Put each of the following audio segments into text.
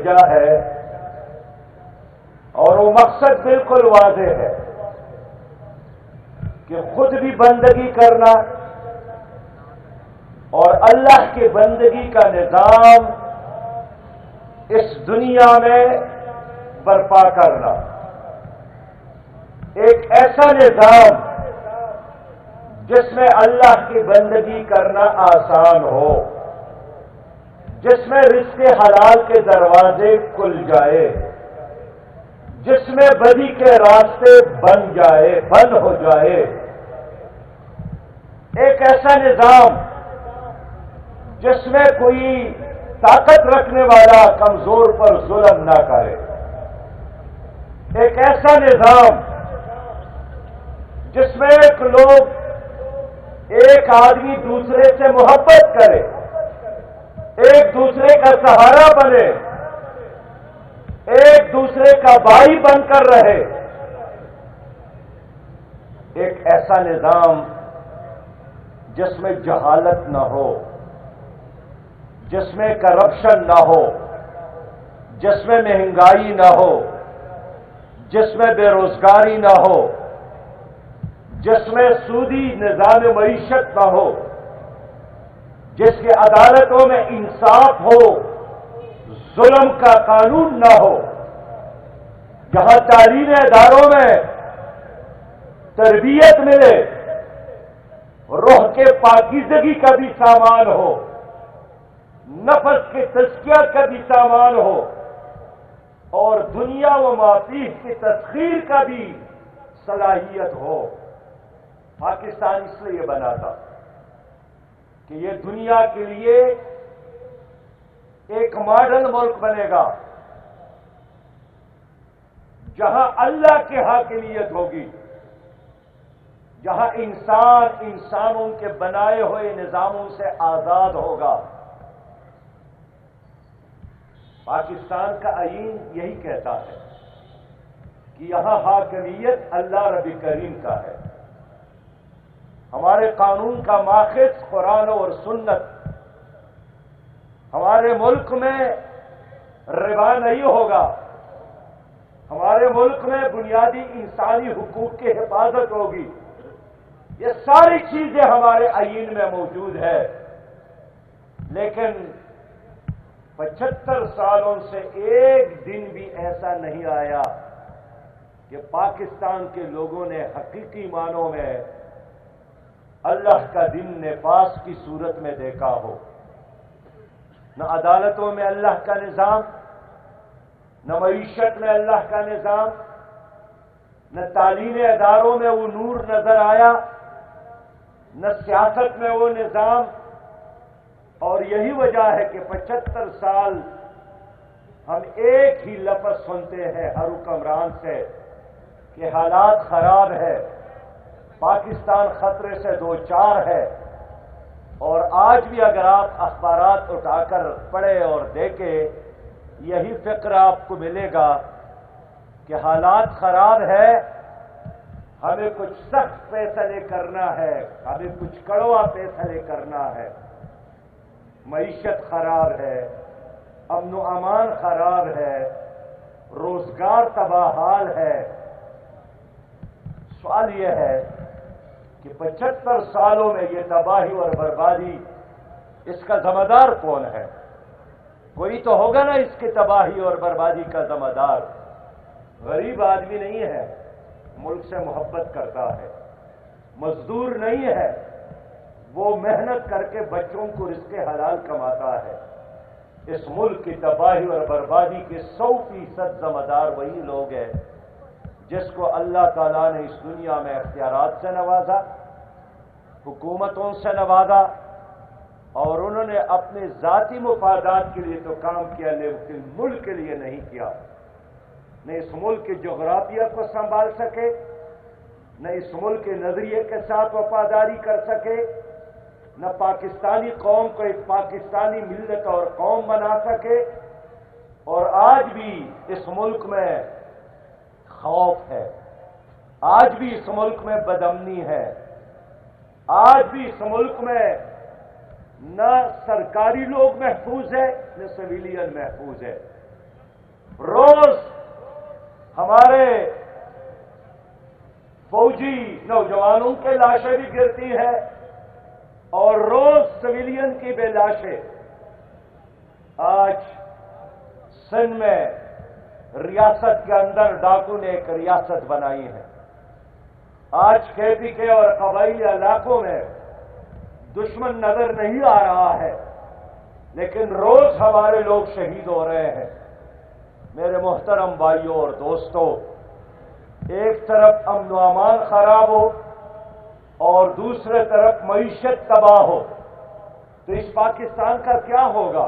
بھیجا ہے، اور وہ مقصد بالکل واضح ہے کہ خود بھی بندگی کرنا اور اللہ کی بندگی کا نظام اس دنیا میں برپا کرنا، ایک ایسا نظام جس میں اللہ کی بندگی کرنا آسان ہو، جس میں رزق حلال کے دروازے کھل جائے، جس میں بدی کے راستے بند ہو جائے، ایک ایسا نظام جس میں کوئی طاقت رکھنے والا کمزور پر ظلم نہ کرے، ایک ایسا نظام جس میں ایک آدمی دوسرے سے محبت کرے، ایک دوسرے کا سہارا بنے، ایک دوسرے کا بھائی بن کر رہے، ایک ایسا نظام جس میں جہالت نہ ہو، جس میں کرپشن نہ ہو، جس میں مہنگائی نہ ہو، جس میں بے روزگاری نہ ہو، جس میں سودی نظام معیشت نہ ہو، جس کی عدالتوں میں انصاف ہو، ظلم کا قانون نہ ہو، جہاں تعلیمی اداروں میں تربیت ملے، روح کے پاکیزگی کا بھی سامان ہو، نفس کے تزکیہ کا بھی سامان ہو، اور دنیا و مافیہ کی تسخیر کا بھی صلاحیت ہو۔ پاکستان اس لیے بنا تھا کہ یہ دنیا کے لیے ایک ماڈل ملک بنے گا جہاں اللہ کی حاکمیت ہوگی، جہاں انسانوں کے بنائے ہوئے نظاموں سے آزاد ہوگا۔ پاکستان کا آئین یہی کہتا ہے کہ یہاں حاکمیت اللہ رب کریم کا ہے، ہمارے قانون کا ماخذ قرآن اور سنت، ہمارے ملک میں ربا نہیں ہوگا، ہمارے ملک میں بنیادی انسانی حقوق کی حفاظت ہوگی، یہ ساری چیزیں ہمارے آئین میں موجود ہے۔ لیکن 75 سالوں سے ایک دن بھی ایسا نہیں آیا کہ پاکستان کے لوگوں نے حقیقی معنوں میں اللہ کا دن نفاذ کی صورت میں دیکھا ہو۔ نہ عدالتوں میں اللہ کا نظام، نہ معیشت میں اللہ کا نظام، نہ تعلیمی اداروں میں وہ نور نظر آیا، نہ سیاست میں وہ نظام۔ اور یہی وجہ ہے کہ 75 سال ہم ایک ہی لفظ سنتے ہیں ہر حکمران سے کہ حالات خراب ہے، پاکستان خطرے سے دوچار ہے۔ اور آج بھی اگر آپ اخبارات اٹھا کر پڑھیں اور دیکھیں، یہی فکر آپ کو ملے گا کہ حالات خراب ہے، ہمیں کچھ سخت فیصلے کرنا ہے، ہمیں کچھ کڑوا فیصلے کرنا ہے۔ معیشت خراب ہے، امن و امان خراب ہے، روزگار تباہ حال ہے۔ سوال یہ ہے کہ 75 سالوں میں یہ تباہی اور بربادی، اس کا ذمہ دار کون ہے؟ کوئی تو ہوگا نا اس کی تباہی اور بربادی کا ذمہ دار۔ غریب آدمی نہیں ہے، ملک سے محبت کرتا ہے، مزدور نہیں ہے، وہ محنت کر کے بچوں کو رزق حلال کماتا ہے۔ اس ملک کی تباہی اور بربادی کے 100% ذمہ دار وہی لوگ ہیں جس کو اللہ تعالیٰ نے اس دنیا میں اختیارات سے نوازا، حکومتوں سے نوازا، اور انہوں نے اپنے ذاتی مفادات کے لیے تو کام کیا لیکن ملک کے لیے نہیں کیا۔ نہ اس ملک کے جغرافیہ کو سنبھال سکے، نہ اس ملک کے نظریے کے ساتھ وفاداری کر سکے، نہ پاکستانی قوم کو ایک پاکستانی ملت اور قوم بنا سکے۔ اور آج بھی اس ملک میں خوف ہے، آج بھی اس ملک میں بدامنی ہے، آج بھی اس ملک میں نہ سرکاری لوگ محفوظ ہے نہ سویلین محفوظ ہے۔ روز ہمارے فوجی نوجوانوں کے لاشیں بھی گرتی ہیں اور روز سویلین کی بے لاشیں. آج سندھ میں ریاست کے اندر ڈاکو نے ایک ریاست بنائی ہے. آج کھیتی کے اور قبائلی علاقوں میں دشمن نظر نہیں آ رہا ہے، لیکن روز ہمارے لوگ شہید ہو رہے ہیں. میرے محترم بھائیوں اور دوستوں، ایک طرف امن و امان خراب ہو اور دوسرے طرف معیشت تباہ ہو تو اس پاکستان کا کیا ہوگا؟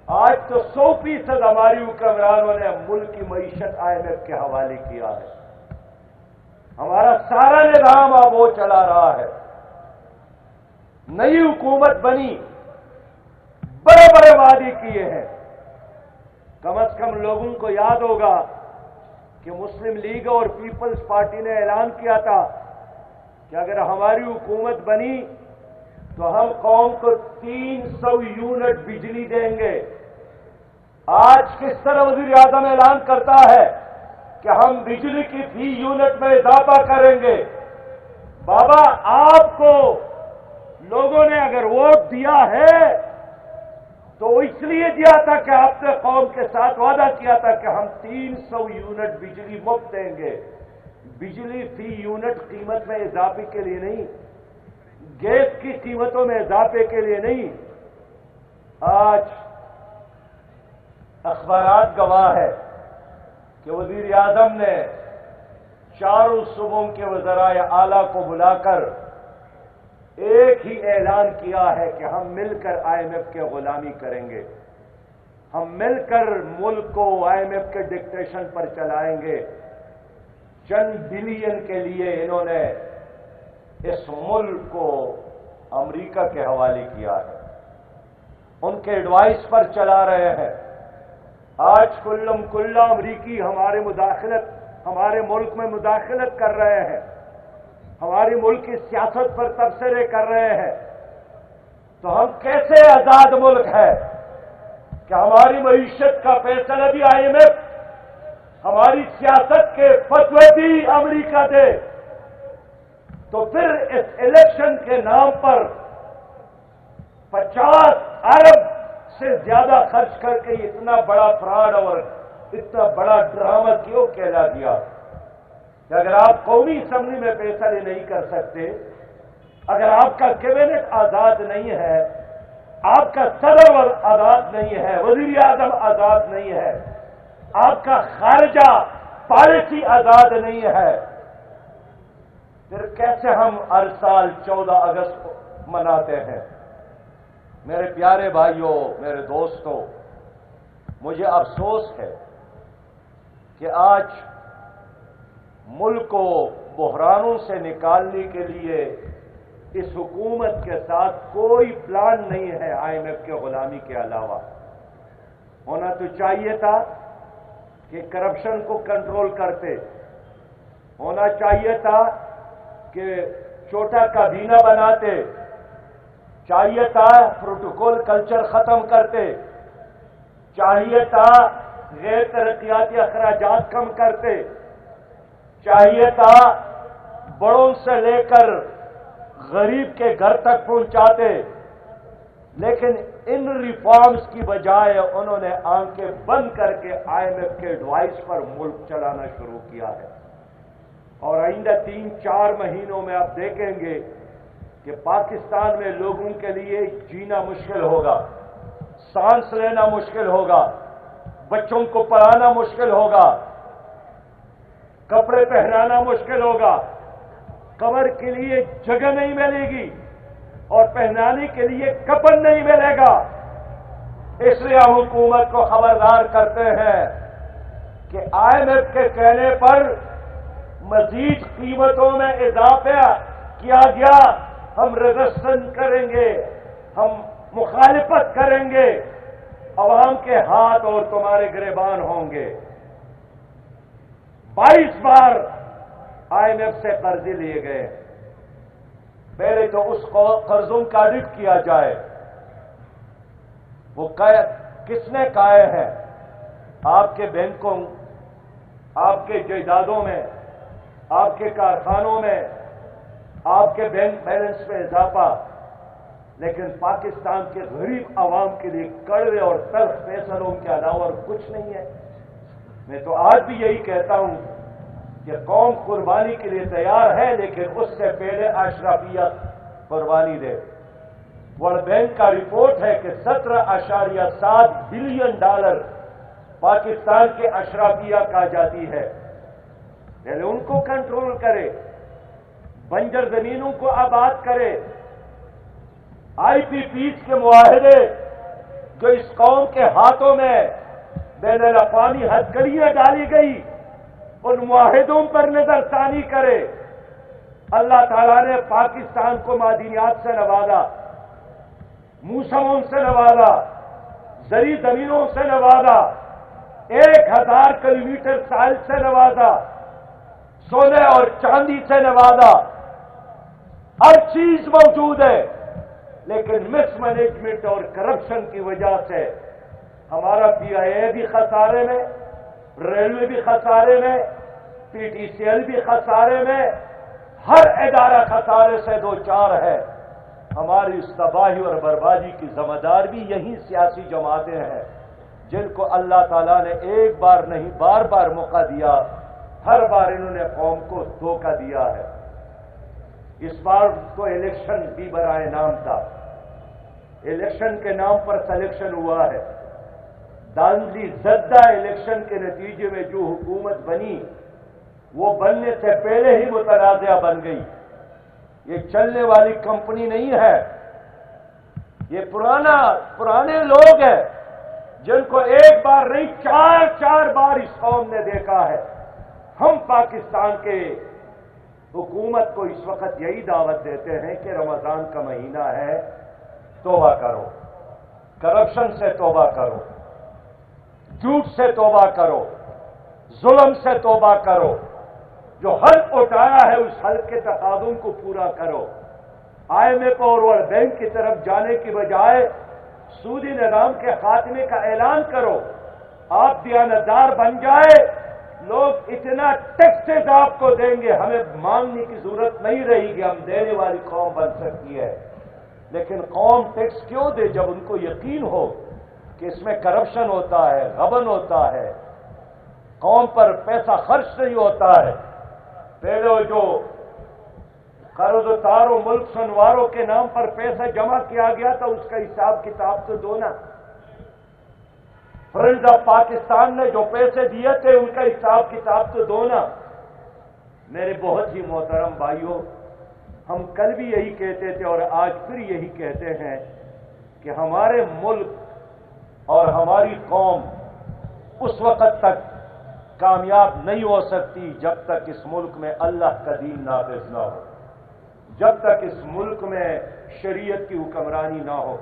آج تو 100% ہماری حکمرانوں نے ملک کی معیشت IMF کے حوالے کیا ہے. ہمارا سارا نظام اب وہ چلا رہا ہے. نئی حکومت بنی، بڑے بڑے وعدے کیے ہیں. کم از کم لوگوں کو یاد ہوگا کہ مسلم لیگ اور پیپلز پارٹی نے اعلان کیا تھا کہ اگر ہماری حکومت بنی تو ہم قوم کو 300 یونٹ بجلی دیں گے. آج کس طرح وزیر اعظم اعلان کرتا ہے کہ ہم بجلی کی فی یونٹ میں اضافہ کریں گے. بابا، آپ کو لوگوں نے اگر ووٹ دیا ہے تو اس لیے دیا تھا کہ آپ نے قوم کے ساتھ وعدہ کیا تھا کہ ہم 300 یونٹ بجلی مفت دیں گے. بجلی فی یونٹ قیمت میں اضافے کے لیے نہیں، گیس کی قیمتوں میں اضافے کے لیے نہیں. آج اخبارات گواہ ہے کہ وزیر اعظم نے چاروں صوبوں کے وزرائے اعلیٰ کو بلا کر ایک ہی اعلان کیا ہے کہ ہم مل کر IMF کے غلامی کریں گے. ہم مل کر ملک کو IMF کے ڈکٹیشن پر چلائیں گے. چند بلین کے لیے انہوں نے اس ملک کو امریکہ کے حوالے کیا ہے. ان کے ایڈوائس پر چلا رہے ہیں. آج کلم کلہ امریکی ہمارے ملک میں مداخلت کر رہے ہیں، ہماری ملک کی سیاست پر تبصرے کر رہے ہیں. تو ہم کیسے آزاد ملک ہے کہ ہماری معیشت کا فیصلہ بھی IMF، ہماری سیاست کے فتوے بھی امریکہ دے؟ تو پھر اس الیکشن کے نام پر 50 ارب سے زیادہ خرچ کر کے اتنا بڑا فراڈ اور اتنا بڑا ڈرامہ کیوں کہلا دیا کہ اگر آپ قومی اسمبلی میں فیصلے نہیں کر سکتے، اگر آپ کا کیبنٹ آزاد نہیں ہے، آپ کا صدر آزاد نہیں ہے، وزیر اعظم آزاد نہیں ہے، آپ کا خارجہ پالیسی آزاد نہیں ہے، پھر کیسے ہم ہر سال 14 اگست کو مناتے ہیں؟ میرے پیارے بھائیوں، میرے دوستوں، مجھے افسوس ہے کہ آج ملک کو بحرانوں سے نکالنے کے لیے اس حکومت کے ساتھ کوئی پلان نہیں ہے IMF کے غلامی کے علاوہ. ہونا تو چاہیے تھا کہ کرپشن کو کنٹرول کرتے، ہونا چاہیے تھا کہ چھوٹا کابینہ بناتے، چاہیے تھا پروٹوکول کلچر ختم کرتے، چاہیے تھا غیر ترقیاتی اخراجات کم کرتے، چاہیے تھا بڑوں سے لے کر غریب کے گھر تک پہنچاتے. لیکن ان ریفارمز کی بجائے انہوں نے آنکھیں بند کر کے IMF کے ایڈوائس پر ملک چلانا شروع کیا ہے. اور آئندہ 3-4 مہینوں میں آپ دیکھیں گے کہ پاکستان میں لوگوں کے لیے جینا مشکل ہوگا، سانس لینا مشکل ہوگا، بچوں کو پڑھانا مشکل ہوگا، کپڑے پہنانا مشکل ہوگا، قبر کے لیے جگہ نہیں ملے گی اور پہنانے کے لیے کفن نہیں ملے گا. اس لیے ہم حکومت کو خبردار کرتے ہیں کہ IMF کے کہنے پر مزید قیمتوں میں اضافہ کیا گیا، ہم ریزسٹنس کریں گے، ہم مخالفت کریں گے، عوام کے ہاتھ اور تمہارے گریبان ہوں گے. 22 بار IMF سے قرضے لیے گئے. پہلے تو اس کو قرضوں کا آڈٹ کیا جائے، وہ کس نے کہے ہیں؟ آپ کے بینکوں، آپ کے جائیدادوں میں، آپ کے کارخانوں میں، آپ کے بینک بیلنس میں اضافہ، لیکن پاکستان کے غریب عوام کے لیے کڑوے اور تلخ فیصلوں کے علاوہ اور کچھ نہیں ہے۔ میں تو آج بھی یہی کہتا ہوں کہ قوم قربانی کے لیے تیار ہے، لیکن اس سے پہلے اشرافیت قربانی دے۔ ورلڈ بینک کا رپورٹ ہے کہ 17.7 بلین ڈالر پاکستان کے اشرافیہ کا جاتی ہے۔ پہلے ان کو کنٹرول کرے، بنجر زمینوں کو آباد کرے۔ آئی پی پیس کے معاہدے جو اس قوم کے ہاتھوں میں بین الاقوامی ہتھکڑیاں ڈالی گئی، ان معاہدوں پر نظر ثانی کرے۔ اللہ تعالیٰ نے پاکستان کو معدنیات سے نوازا، موسموں سے نوازا، زرعی زمینوں سے نوازا، 1000 کلومیٹر ساحل سے نوازا، سونے اور چاندی سے نوازا، ہر چیز موجود ہے، لیکن مس مینجمنٹ اور کرپشن کی وجہ سے ہمارا پی آئی اے بھی خسارے میں، ریلوے بھی خسارے میں، پی ٹی سی ایل بھی خسارے میں، ہر ادارہ خسارے سے دوچار ہے۔ ہماری اس تباہی اور بربادی کی ذمہ دار بھی یہی سیاسی جماعتیں ہیں، جن کو اللہ تعالیٰ نے ایک بار نہیں بار بار موقع دیا، ہر بار انہوں نے قوم کو دھوکہ دیا ہے۔ اس بار تو الیکشن بھی برائے نام تھا، الیکشن کے نام پر سلیکشن ہوا ہے۔ داندلی زدہ الیکشن کے نتیجے میں جو حکومت بنی، وہ بننے سے پہلے ہی متنازعہ بن گئی۔ یہ چلنے والی کمپنی نہیں ہے، یہ پرانے لوگ ہیں جن کو ایک بار نہیں چار بار اس قوم نے دیکھا ہے۔ ہم پاکستان کے حکومت کو اس وقت یہی دعوت دیتے ہیں کہ رمضان کا مہینہ ہے، توبہ کرو، کرپشن سے توبہ کرو، جھوٹ سے توبہ کرو، ظلم سے توبہ کرو، جو حلف اٹھایا ہے اس حلف کے تقاضوں کو پورا کرو۔ آئی ایم ایف اور ورلڈ بینک کی طرف جانے کی بجائے سودی نظام کے خاتمے کا اعلان کرو۔ آپ دیانتدار بن جائے، لوگ اتنا ٹیکسز آپ کو دیں گے، ہمیں مانگنے کی ضرورت نہیں رہے گی، ہم دینے والی قوم بن سکتی ہے۔ لیکن قوم ٹیکس کیوں دے؟ جب ان کو یقین ہو کہ اس میں کرپشن ہوتا ہے، غبن ہوتا ہے، قوم پر پیسہ خرچ نہیں ہوتا ہے۔ پہلے جو قرض و تار و ملک سنواروں کے نام پر پیسہ جمع کیا گیا تھا، اس کا حساب کتاب تو دو نا۔ فرنڈز آف پاکستان نے جو پیسے دیے تھے ان کا حساب کتاب تو دو نا۔ میرے بہت ہی محترم بھائیوں، ہم کل بھی یہی کہتے تھے اور آج پھر یہی کہتے ہیں کہ ہمارے ملک اور ہماری قوم اس وقت تک کامیاب نہیں ہو سکتی جب تک اس ملک میں اللہ کا دین نافذ نہ ہو، جب تک اس ملک میں شریعت کی حکمرانی نہ ہو،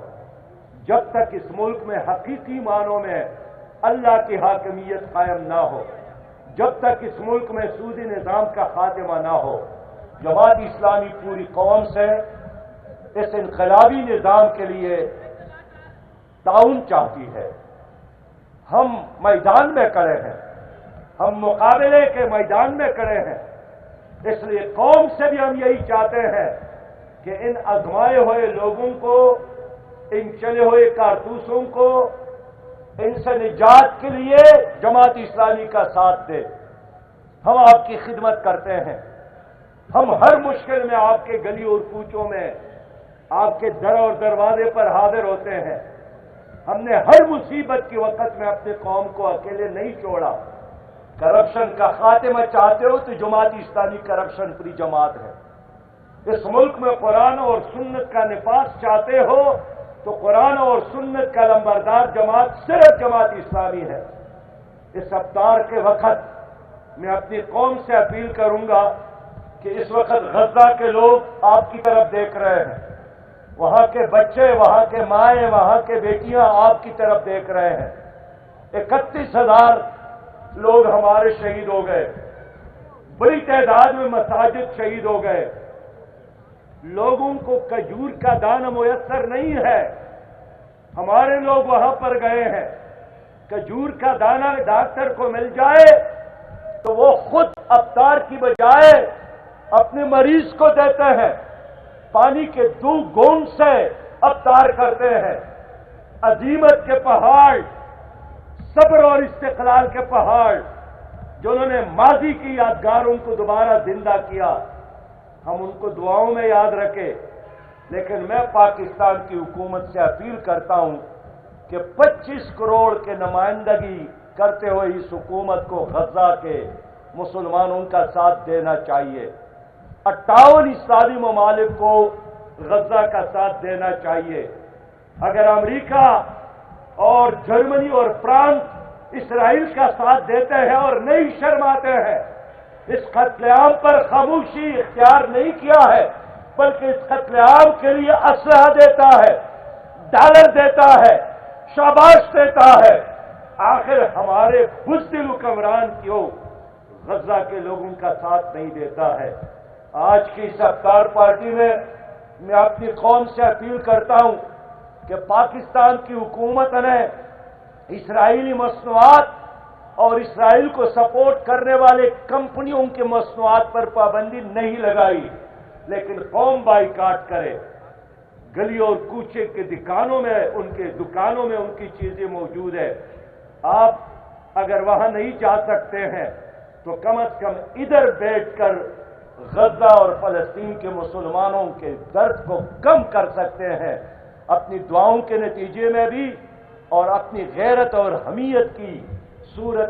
جب تک اس ملک میں حقیقی معنوں میں اللہ کی حاکمیت قائم نہ ہو، جب تک اس ملک میں سودی نظام کا خاتمہ نہ ہو۔ جماعت اسلامی پوری قوم سے اس انقلابی نظام کے لیے تعاون چاہتی ہے۔ ہم میدان میں کھڑے ہیں، ہم مقابلے کے میدان میں کھڑے ہیں، اس لیے قوم سے بھی ہم یہی چاہتے ہیں کہ ان آزمائے ہوئے لوگوں کو، ان چلے ہوئے کارتوسوں کو، ان سے نجات کے لیے جماعت اسلامی کا ساتھ دے۔ ہم آپ کی خدمت کرتے ہیں، ہم ہر مشکل میں آپ کے گلی اور کوچوں میں، آپ کے در اور دروازے پر حاضر ہوتے ہیں۔ ہم نے ہر مصیبت کے وقت میں اپنے قوم کو اکیلے نہیں چھوڑا۔ کرپشن کا خاتمہ چاہتے ہو تو جماعت اسلامی کرپشن فری جماعت ہے۔ اس ملک میں قرآن اور سنت کا نفاذ چاہتے ہو تو قرآن اور سنت کا لمبردار جماعت صرف جماعت اسلامی ہے۔ اس افطار کے وقت میں اپنی قوم سے اپیل کروں گا کہ اس وقت غزہ کے لوگ آپ کی طرف دیکھ رہے ہیں، وہاں کے بچے، وہاں کے مائیں، وہاں کے بیٹیاں آپ کی طرف دیکھ رہے ہیں۔ 31,000 لوگ ہمارے شہید ہو گئے، بڑی تعداد میں مساجد شہید ہو گئے۔ لوگوں کو کھجور کا دانہ میسر نہیں ہے، ہمارے لوگ وہاں پر گئے ہیں، کھجور کا دانہ ڈاکٹر کو مل جائے تو وہ خود افطار کی بجائے اپنے مریض کو دیتے ہیں، پانی کے 2 گھونٹ سے افطار کرتے ہیں۔ عزیمت کے پہاڑ، صبر اور استقلال کے پہاڑ، جنہوں نے ماضی کی یادگاروں کو دوبارہ زندہ کیا، ہم ان کو دعاؤں میں یاد رکھیں۔ لیکن میں پاکستان کی حکومت سے اپیل کرتا ہوں کہ 25 کروڑ کے نمائندگی کرتے ہوئے اس حکومت کو غزہ کے مسلمانوں کا ساتھ دینا چاہیے، 58 اسلامی ممالک کو غزہ کا ساتھ دینا چاہیے۔ اگر امریکہ اور جرمنی اور فرانس اسرائیل کا ساتھ دیتے ہیں اور نہیں شرماتے ہیں، اس قتل عام پر خاموشی اختیار نہیں کیا ہے، بلکہ اس قتل عام کے لیے اسلحہ دیتا ہے، ڈالر دیتا ہے، شاباش دیتا ہے، آخر ہمارے بزدل حکمران کیوں غزہ کے لوگوں کا ساتھ نہیں دیتا ہے؟ آج کی اس افطار پارٹی میں اپنی قوم سے اپیل کرتا ہوں کہ پاکستان کی حکومت نے اسرائیلی مصنوعات اور اسرائیل کو سپورٹ کرنے والے کمپنیوں کے مصنوعات پر پابندی نہیں لگائی، لیکن قوم بائیکاٹ کرے۔ گلی اور کوچے کے دکانوں میں ان کی چیزیں موجود ہیں۔ آپ اگر وہاں نہیں جا سکتے ہیں تو کم از کم ادھر بیٹھ کر غزہ اور فلسطین کے مسلمانوں کے درد کو کم کر سکتے ہیں، اپنی دعاؤں کے نتیجے میں بھی اور اپنی غیرت اور حمیت کی صورت